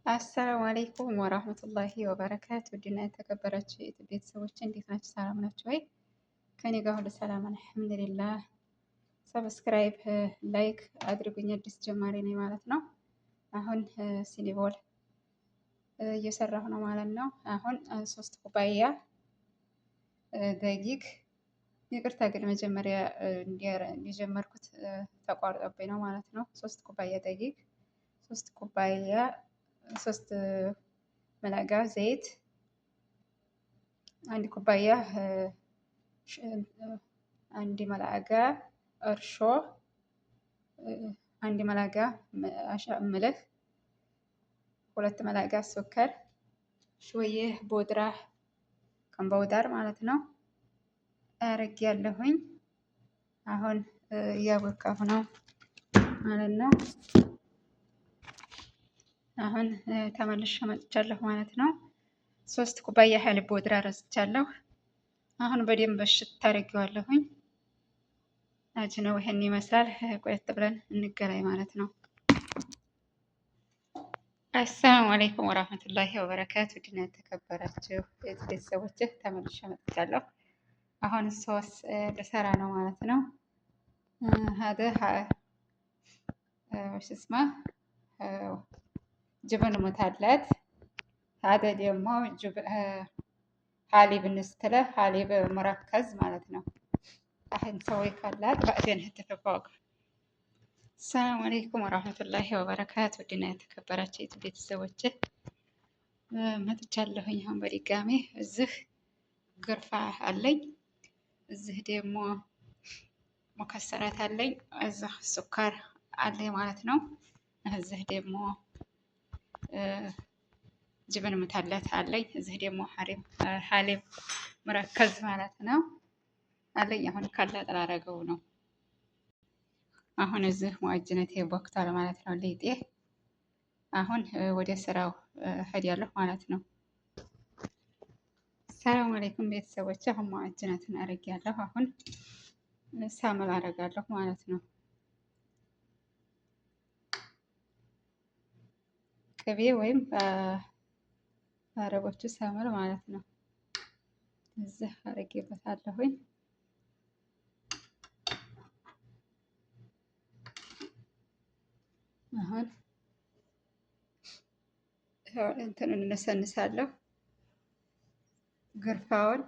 አሰላሙ አለይኩም ወራህመቱላሂ ወበረካቱ። ውድና የተከበራችሁ የዩቲዩብ ቤተሰቦች እንዴት ናችሁ? ሰላም ናችሁ ወይ? ከኔ ጋር ሁሉ ሰላም አልሐምዱሊላህ። ሰብስክራይብ ላይክ አድርጉኝ። አዲስ ጀማሪ ነኝ ማለት ነው። አሁን ሲኒቦል እየሰራሁ ነው ማለት ነው። አሁን 3 ኩባያ ደቂቅ ይቅርታ ግን መጀመሪያ እንዲጀመርኩት ተቋርጦብኝ ነው ማለት ነው። 3 ኩባያ ደቂቅ፣ 3 መላጋ ዘይት፣ 1 ኩባያ 1 መላጋ እርሾ፣ 1 መላጋ ምልህ፣ 2 መላጋ ሱከር፣ ሾዬ ቦድራ ከምባውዳር ማለት ነው አረግ ያለሁኝ። አሁን እያቦካሁ ነው ማለት ነው። አሁን ተመልሼ መጥቻለሁ ማለት ነው። 3 ኩባያ ሀሊብ ቦድራ ረስቻለሁ። አሁን በደንብ እሽት ታደርጊዋለሁኝ። አጅነው ይሄን ይመስላል። ቆየት ብለን እንገናኝ ማለት ነው። አሰላሙ አለይኩም ወራህመቱላሂ ወበረካቱ። ውድና የተከበራችሁ ቤተሰቦች ተመልሼ መጥቻለሁ። አሁን ሶስ ልሰራ ነው ማለት ነው። هذا وش اسمه جبن مثلث. هذا ደግሞ حليب نستله حليب مركز ማለት ነው። አሁን ሰوي ካላት بعدين هتفق فوق. السلام عليكم ورحمة الله وبركاته. ውድና የተከበራችሁ ቤተሰቦች መጥቻለሁኝ አሁን በድጋሜ። እዚህ ግርፋ አለኝ፣ እዚህ ደግሞ መከሰራት አለኝ፣ እዚህ ሱካር አለኝ ማለት ነው። እዚህ ደግሞ ጅብን ምታለት አለኝ፣ እዚህ ደግሞ ሀሊብ መረከዝ ማለት ነው አለኝ። አሁን ካላጠራ አረገው ነው። አሁን እዚህ ሙአጅነቴ ቦክቷል ማለት ነው ሊጤ። አሁን ወደ ስራው ሄዳለሁ ማለት ነው። ሰላም አለይኩም ቤተሰቦች። አሁን ሙአጅነትን አረጋለሁ። አሁን ሳመል አረጋለሁ ማለት ነው። ቅቤ ወይም አረቦቹ ሳመል ማለት ነው። እዚህ አረጌበታለሁኝ። አሁን እንትን እንነሰንሳለሁ ግርፋውን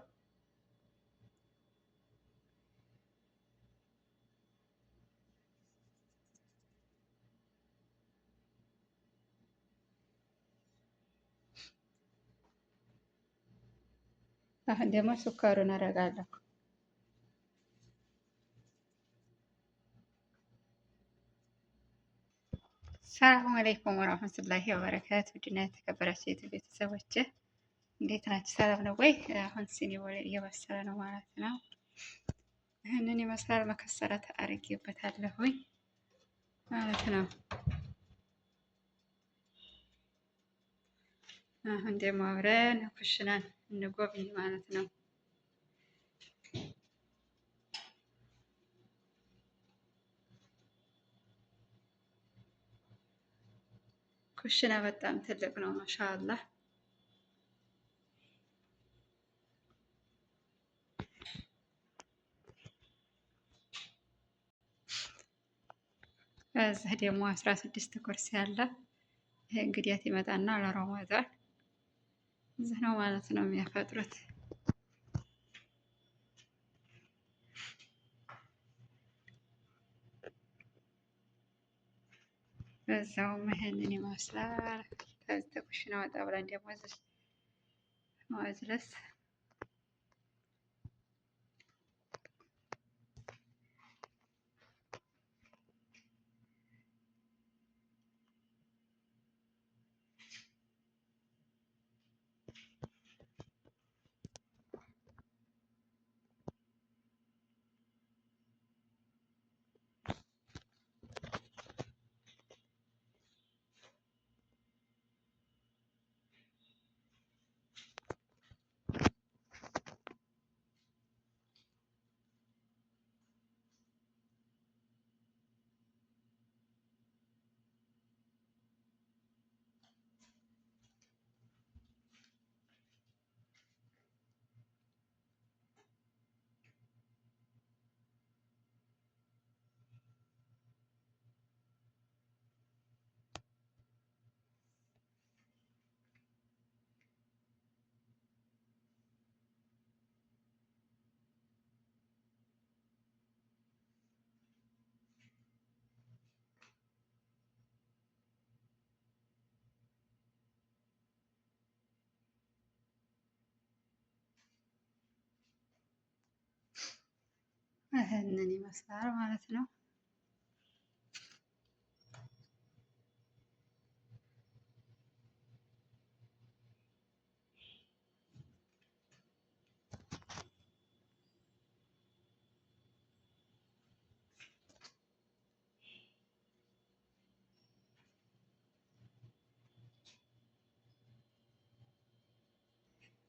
አሁን ደግሞ ሱካሩን አረጋለሁ። ሰላም አለይኩም ወራህመቱላሂ ወበረካቱ። ውድና የተከበራችሁ የዩቲዩብ ቤተሰቦች እንዴት ናችሁ? ሰላም ነው ወይ? አሁን ሲኒቦል እየበሰለ ነው ማለት ነው። ይህንን ይመስላል። መከሰረት አርጌበታለሁኝ ማለት ነው። አሁን ደግሞ አብረን ኩሽናን እንጎብኝ ማለት ነው። ኩሽና በጣም ትልቅ ነው ማሻአላህ። እዚህ ደግሞ 16 ኩርሲ አለ። ይሄ እንግዲያት ይመጣና ለረመዳን እዚህ ነው ማለት ነው የሚያፈጥሩት። በዛውም ይሄንን ይመስላል። ከዚህ ኩሽና ወጣ ብለን ደግሞ እዚህ መጅለስ ይህንን ይመስላል ማለት ነው።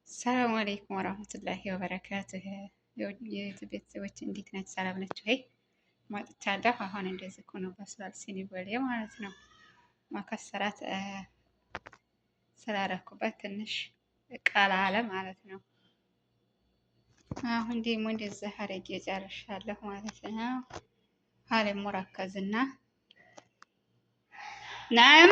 ሰላም አለይኩም ወራህመቱላሂ ወበረካቱህ። የዩቲዩብ ቤተሰቦች እንዴት ናችሁ? ሰላም ናችሁ? ይ መጥቻለሁ። አሁን እንደዚህ ሆኖ በስሏል ሲኒበሌ ማለት ነው። መከሰራት ስላረኩበት ትንሽ ቀላ አለ ማለት ነው። አሁን ደግሞ እንደዚህ አረጌ ጨርሻለሁ ማለት ነው። ሀሌ ሙራከዝና ናም